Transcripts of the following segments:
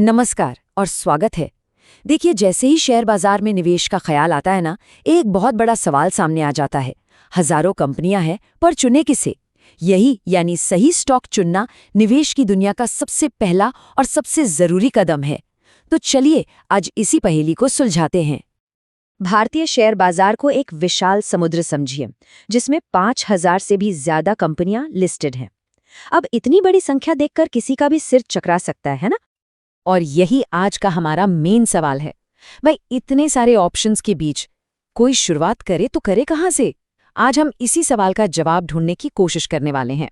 नमस्कार और स्वागत है। देखिए, जैसे ही शेयर बाजार में निवेश का ख्याल आता है ना, एक बहुत बड़ा सवाल सामने आ जाता है। हजारों कंपनियां हैं, पर चुने किसे? यही यानी सही स्टॉक चुनना निवेश की दुनिया का सबसे पहला और सबसे जरूरी कदम है। तो चलिए आज इसी पहेली को सुलझाते हैं। भारतीय शेयर बाजार को एक विशाल समुद्र समझिए, जिसमें 5000 से भी ज्यादा कंपनियां लिस्टेड हैं। अब इतनी बड़ी संख्या देखकर किसी का भी सिर चकरा सकता है ना? और यही आज का हमारा मेन सवाल है। भाई, इतने सारे ऑप्शंस के बीच कोई शुरुआत करे तो करे कहाँ से? आज हम इसी सवाल का जवाब ढूंढने की कोशिश करने वाले हैं।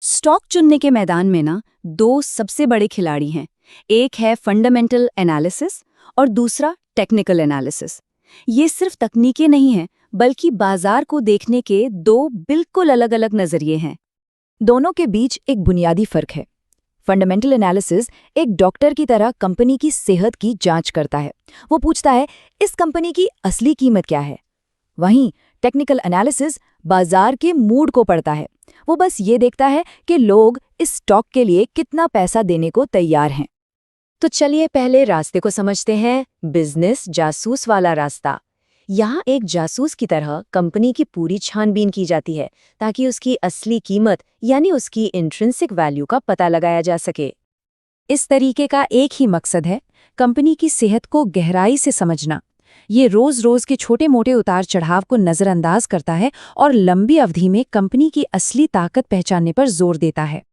स्टॉक चुनने के मैदान में ना दो सबसे बड़े खिलाड़ी हैं। एक है फंडामेंटल एनालिसिस और दूसरा टेक्निकल एनालिसिस। ये सिर्फ तकनीकें नहीं हैं, बल्कि बाजार को देखने के दो बिल्कुल अलग-अलग नजरिए हैं। दोनों के बीच एक बुनियादी फर्क है। फंडामेंटल एनालिसिस एक डॉक्टर की तरह कंपनी की सेहत की जांच करता है। वो पूछता है, इस कंपनी की असली कीमत क्या है? वहीं टेक्निकल एनालिसिस बाजार के मूड को पढ़ता है। वो बस ये देखता है कि लोग इस स्टॉक के लिए कितना पैसा देने को तैयार हैं। तो चलिए पहले रास्ते को समझते हैं, बिजनेस जासूस वाला रास्ता। यहाँ एक जासूस की तरह कंपनी की पूरी छानबीन की जाती है, ताकि उसकी असली कीमत यानी उसकी इंट्रिंसिक वैल्यू का पता लगाया जा सके। इस तरीके का एक ही मकसद है, कंपनी की सेहत को गहराई से समझना। ये रोज-रोज के छोटे-मोटे उतार चढ़ाव को नज़रअंदाज करता है और लंबी अवधि में कंपनी की असली ताकत पहचानने पर जोर देता है।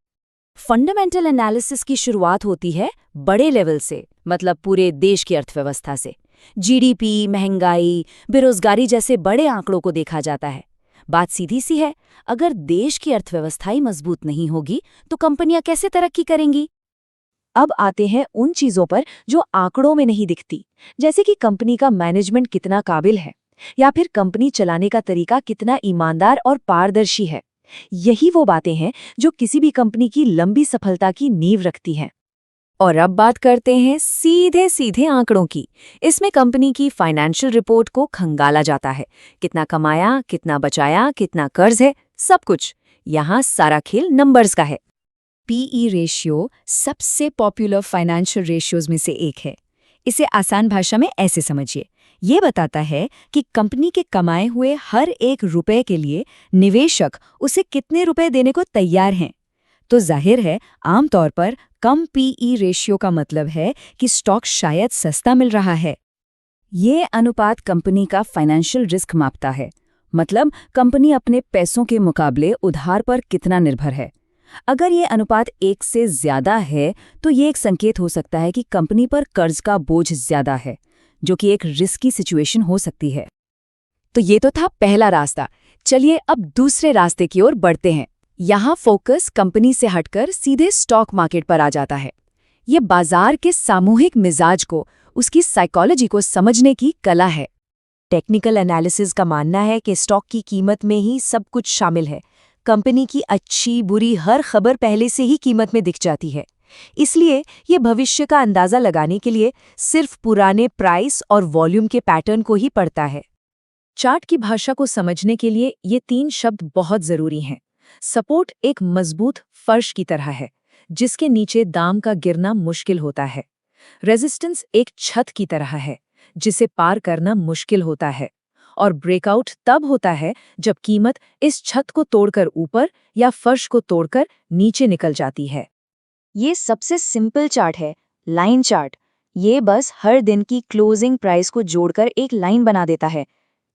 फंडामेंटल एनालिसिस की शुरुआत होती है बड़े लेवल से, मतलब पूरे देश की अर्थव्यवस्था से। जीडीपी, महंगाई, बेरोजगारी जैसे बड़े आंकड़ों को देखा जाता है। बात सीधी सी है, अगर देश की अर्थव्यवस्था ही मजबूत नहीं होगी तो कंपनियां कैसे तरक्की करेंगी? अब आते हैं उन चीजों पर जो आंकड़ों में नहीं दिखती, जैसे कि कंपनी का मैनेजमेंट कितना काबिल है या फिर कंपनी चलाने का तरीका कितना ईमानदार और पारदर्शी है। यही वो बातें हैं जो किसी भी कंपनी की लंबी सफलता की नींव रखती हैं। और अब बात करते हैं सीधे सीधे आंकड़ों की। इसमें कंपनी की फाइनेंशियल रिपोर्ट को खंगाला जाता है। कितना कमाया, कितना बचाया, कितना कर्ज है, सब कुछ। यहाँ सारा खेल नंबर्स का है। पीई रेशियो सबसे पॉपुलर फाइनेंशियल रेशियोज में से एक है। इसे आसान भाषा में ऐसे समझिए, ये बताता है कि कंपनी के कमाए हुए हर एक रुपए के लिए निवेशक उसे कितने रुपए देने को तैयार हैं। तो जाहिर है, आमतौर पर कम पीई रेशियो का मतलब है कि स्टॉक शायद सस्ता मिल रहा है। ये अनुपात कंपनी का फाइनेंशियल रिस्क मापता है, मतलब कंपनी अपने पैसों के मुकाबले उधार पर कितना निर्भर है। अगर ये अनुपात 1 से ज्यादा है तो ये एक संकेत हो सकता है कि कंपनी पर कर्ज का बोझ ज्यादा है, जो कि एक रिस्की सिचुएशन हो सकती है। तो ये तो था पहला रास्ता। चलिए अब दूसरे रास्ते की ओर बढ़ते हैं। यहाँ फोकस कंपनी से हटकर सीधे स्टॉक मार्केट पर आ जाता है। ये बाजार के सामूहिक मिजाज को, उसकी साइकोलॉजी को समझने की कला है। टेक्निकल एनालिसिस का मानना है कि स्टॉक की कीमत में ही सब कुछ शामिल है। कंपनी की अच्छी बुरी हर खबर पहले से ही कीमत में दिख जाती है। इसलिए ये भविष्य का अंदाजा लगाने के लिए सिर्फ पुराने प्राइस और वॉल्यूम के पैटर्न को ही पढ़ता है। चार्ट की भाषा को समझने के लिए ये 3 शब्द बहुत जरूरी हैं। सपोर्ट एक मजबूत फर्श की तरह है, जिसके नीचे दाम का गिरना मुश्किल होता है। रेजिस्टेंस एक छत की तरह है, जिसे पार करना मुश्किल होता है। और ब्रेकआउट तब होता है जब कीमत इस छत को तोड़कर ऊपर या फर्श को तोड़कर नीचे निकल जाती है। ये सबसे सिंपल चार्ट है, लाइन चार्ट। ये बस हर दिन की क्लोजिंग प्राइस को जोड़कर एक लाइन बना देता है।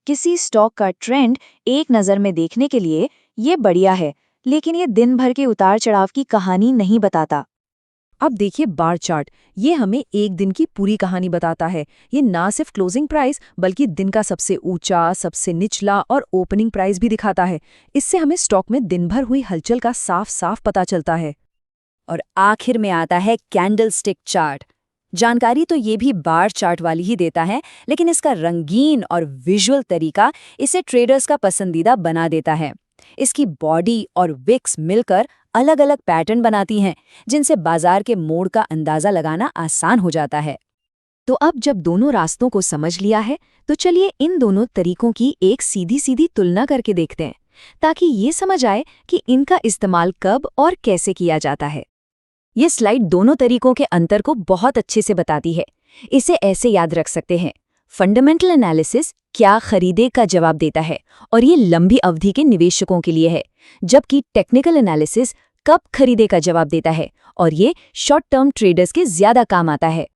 किसी स्टॉक का ट्रेंड एक नज़र में देखने के लिए ये बढ़िया है, लेकिन ये दिन भर के उतार चढ़ाव की कहानी नहीं बताता। अब देखिए बार चार्ट, ये हमें एक दिन की पूरी कहानी बताता है। ये ना सिर्फ क्लोजिंग प्राइस बल्कि दिन का सबसे ऊंचा, सबसे निचला और ओपनिंग प्राइस भी दिखाता है। इससे हमें स्टॉक में दिन भर हुई हलचल का साफ साफ पता चलता है। और आखिर में आता है कैंडलस्टिक चार्ट। जानकारी तो ये भी बार चार्ट वाली ही देता है, लेकिन इसका रंगीन और विजुअल तरीका इसे ट्रेडर्स का पसंदीदा बना देता है। इसकी बॉडी और विक्स मिलकर अलग अलग पैटर्न बनाती हैं, जिनसे बाजार के मोड़ का अंदाजा लगाना आसान हो जाता है। तो अब जब दोनों रास्तों को समझ लिया है, तो चलिए इन दोनों तरीकों की एक सीधी सीधी तुलना करके देखते हैं, ताकि ये समझ आए कि इनका इस्तेमाल कब और कैसे किया जाता है। ये स्लाइड दोनों तरीकों के अंतर को बहुत अच्छे से बताती है। इसे ऐसे याद रख सकते हैं, फंडामेंटल एनालिसिस क्या खरीदे का जवाब देता है और ये लंबी अवधि के निवेशकों के लिए है, जबकि टेक्निकल एनालिसिस कब खरीदे का जवाब देता है और ये शॉर्ट टर्म ट्रेडर्स के ज्यादा काम आता है।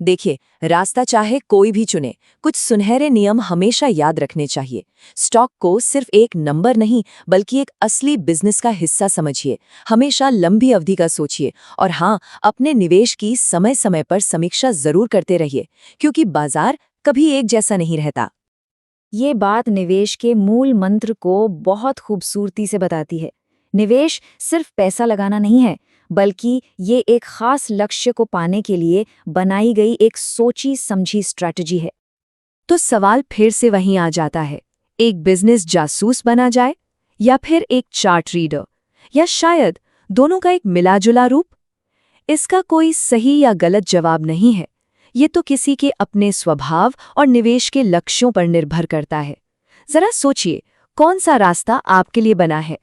देखिए, रास्ता चाहे कोई भी चुने, कुछ सुनहरे नियम हमेशा याद रखने चाहिए। स्टॉक को सिर्फ एक नंबर नहीं बल्कि एक असली बिजनेस का हिस्सा समझिए। हमेशा लंबी अवधि का सोचिए और हाँ, अपने निवेश की समय समय पर समीक्षा जरूर करते रहिए, क्योंकि बाजार कभी एक जैसा नहीं रहता। ये बात निवेश के मूल मंत्र को बहुत खूबसूरती से बताती है। निवेश सिर्फ पैसा लगाना नहीं है, बल्कि ये एक खास लक्ष्य को पाने के लिए बनाई गई एक सोची समझी स्ट्रैटेजी है। तो सवाल फिर से वहीं आ जाता है, एक बिजनेस जासूस बना जाए या फिर एक चार्ट रीडर, या शायद दोनों का एक मिला-जुला रूप? इसका कोई सही या गलत जवाब नहीं है। ये तो किसी के अपने स्वभाव और निवेश के लक्ष्यों पर निर्भर करता है। जरा सोचिए, कौन सा रास्ता आपके लिए बना है?